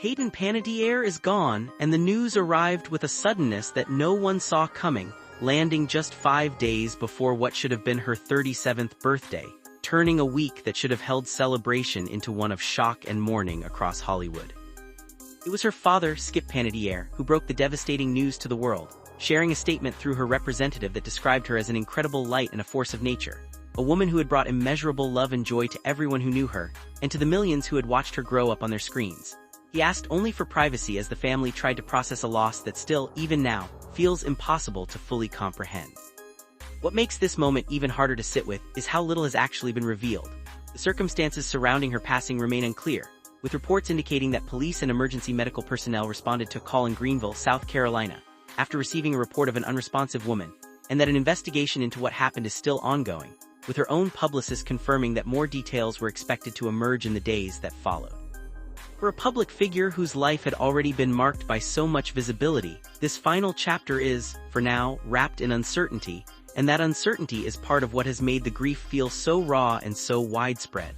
Hayden Panettiere is gone, and the news arrived with a suddenness that no one saw coming, landing just 5 days before what should have been her 37th birthday, turning a week that should have held celebration into one of shock and mourning across Hollywood. It was her father, Skip Panettiere, who broke the devastating news to the world, sharing a statement through her representative that described her as an incredible light and a force of nature, a woman who had brought immeasurable love and joy to everyone who knew her, and to the millions who had watched her grow up on their screens. He asked only for privacy as the family tried to process a loss that still, even now, feels impossible to fully comprehend. What makes this moment even harder to sit with is how little has actually been revealed. The circumstances surrounding her passing remain unclear, with reports indicating that police and emergency medical personnel responded to a call in Greenville, South Carolina, after receiving a report of an unresponsive woman, and that an investigation into what happened is still ongoing, with her own publicist confirming that more details were expected to emerge in the days that followed. For a public figure whose life had already been marked by so much visibility, this final chapter is, for now, wrapped in uncertainty, and that uncertainty is part of what has made the grief feel so raw and so widespread.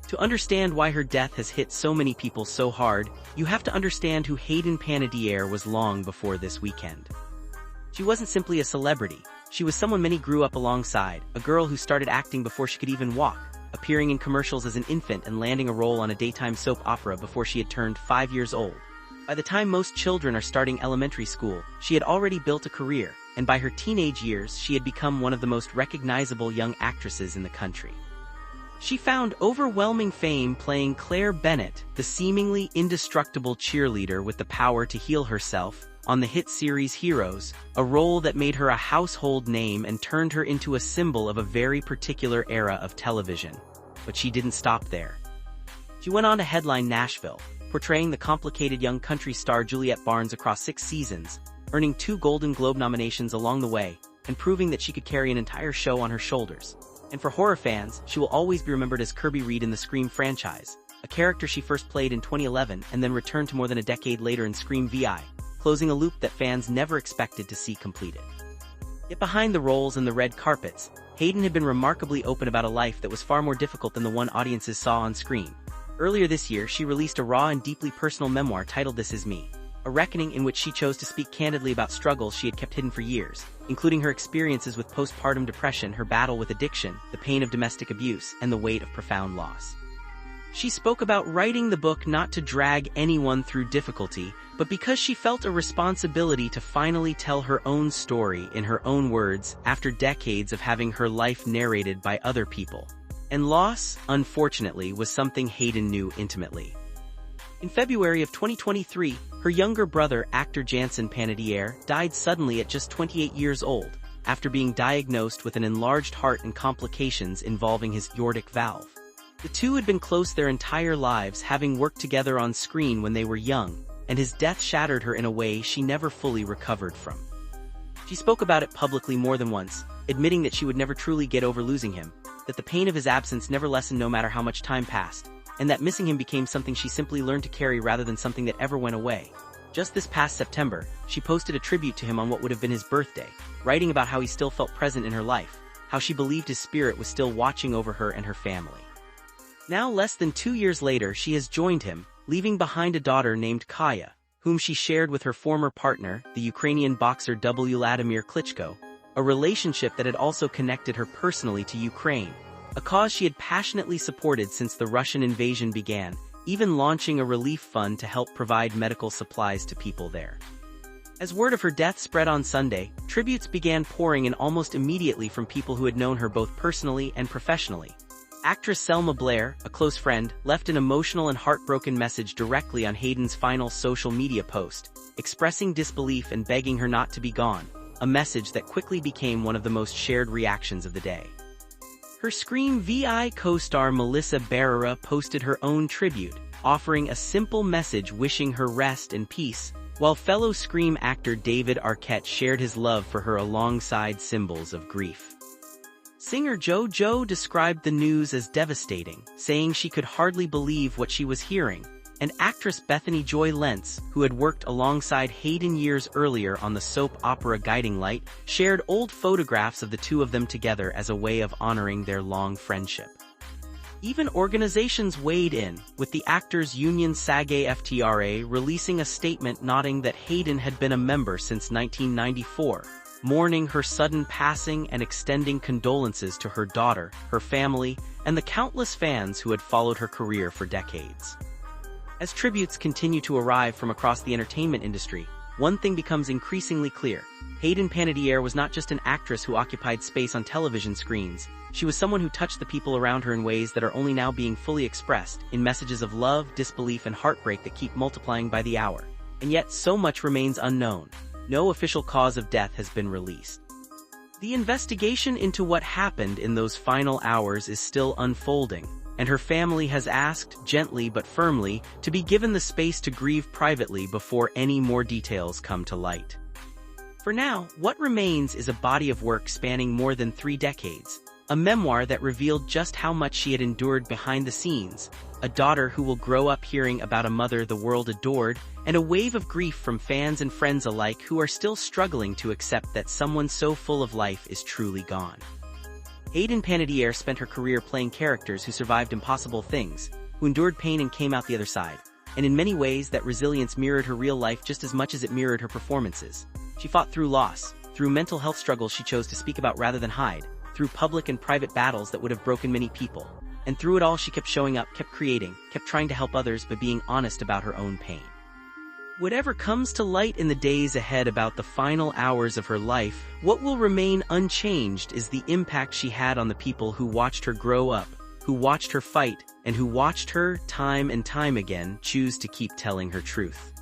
To understand why her death has hit so many people so hard, you have to understand who Hayden Panettiere was long before this weekend. She wasn't simply a celebrity, she was someone many grew up alongside, a girl who started acting before she could even walk, appearing in commercials as an infant and landing a role on a daytime soap opera before she had turned 5 years old. By the time most children are starting elementary school, she had already built a career, and by her teenage years she had become one of the most recognizable young actresses in the country. She found overwhelming fame playing Claire Bennet, the seemingly indestructible cheerleader with the power to heal herself, on the hit series Heroes, a role that made her a household name and turned her into a symbol of a very particular era of television. But she didn't stop there. She went on to headline Nashville, portraying the complicated young country star Juliette Barnes across 6 seasons, earning 2 Golden Globe nominations along the way, and proving that she could carry an entire show on her shoulders. And for horror fans, she will always be remembered as Kirby Reed in the Scream franchise, a character she first played in 2011 and then returned to more than a decade later in Scream VI, closing a loop that fans never expected to see completed. Yet behind the roles and the red carpets, Hayden had been remarkably open about a life that was far more difficult than the one audiences saw on screen. Earlier this year, she released a raw and deeply personal memoir titled This Is Me, a reckoning in which she chose to speak candidly about struggles she had kept hidden for years, including her experiences with postpartum depression, her battle with addiction, the pain of domestic abuse, and the weight of profound loss. She spoke about writing the book not to drag anyone through difficulty, but because she felt a responsibility to finally tell her own story in her own words after decades of having her life narrated by other people. And loss, unfortunately, was something Hayden knew intimately. In February of 2023, her younger brother, actor Jansen Panettiere, died suddenly at just 28 years old, after being diagnosed with an enlarged heart and complications involving his aortic valve. The two had been close their entire lives, having worked together on screen when they were young, and his death shattered her in a way she never fully recovered from. She spoke about it publicly more than once, admitting that she would never truly get over losing him, that the pain of his absence never lessened no matter how much time passed, and that missing him became something she simply learned to carry rather than something that ever went away. Just this past September, she posted a tribute to him on what would have been his birthday, writing about how he still felt present in her life, how she believed his spirit was still watching over her and her family. Now, less than 2 years later, she has joined him, leaving behind a daughter named Kaya, whom she shared with her former partner, the Ukrainian boxer Vladimir Klitschko, a relationship that had also connected her personally to Ukraine, a cause she had passionately supported since the Russian invasion began, even launching a relief fund to help provide medical supplies to people there. As word of her death spread on Sunday, tributes began pouring in almost immediately from people who had known her both personally and professionally. Actress Selma Blair, a close friend, left an emotional and heartbroken message directly on Hayden's final social media post, expressing disbelief and begging her not to be gone, a message that quickly became one of the most shared reactions of the day. Her Scream VI co-star Melissa Barrera posted her own tribute, offering a simple message wishing her rest and peace, while fellow Scream actor David Arquette shared his love for her alongside symbols of grief. Singer JoJo described the news as devastating, saying she could hardly believe what she was hearing, and actress Bethany Joy Lenz, who had worked alongside Hayden years earlier on the soap opera Guiding Light, shared old photographs of the two of them together as a way of honoring their long friendship. Even organizations weighed in, with the Actors Union SAG-AFTRA releasing a statement noting that Hayden had been a member since 1994, mourning her sudden passing and extending condolences to her daughter, her family, and the countless fans who had followed her career for decades. As tributes continue to arrive from across the entertainment industry, one thing becomes increasingly clear. Hayden Panettiere was not just an actress who occupied space on television screens. She was someone who touched the people around her in ways that are only now being fully expressed, in messages of love, disbelief, and heartbreak that keep multiplying by the hour. And yet, so much remains unknown. No official cause of death has been released. The investigation into what happened in those final hours is still unfolding, and her family has asked, gently but firmly, to be given the space to grieve privately before any more details come to light. For now, what remains is a body of work spanning more than 3 decades, a memoir that revealed just how much she had endured behind the scenes, a daughter who will grow up hearing about a mother the world adored, and a wave of grief from fans and friends alike who are still struggling to accept that someone so full of life is truly gone. Hayden Panettiere spent her career playing characters who survived impossible things, who endured pain and came out the other side, and in many ways that resilience mirrored her real life just as much as it mirrored her performances. She fought through loss, through mental health struggles she chose to speak about rather than hide, through public and private battles that would have broken many people. And through it all she kept showing up, kept creating, kept trying to help others by being honest about her own pain. Whatever comes to light in the days ahead about the final hours of her life, what will remain unchanged is the impact she had on the people who watched her grow up, who watched her fight, and who watched her, time and time again, choose to keep telling her truth.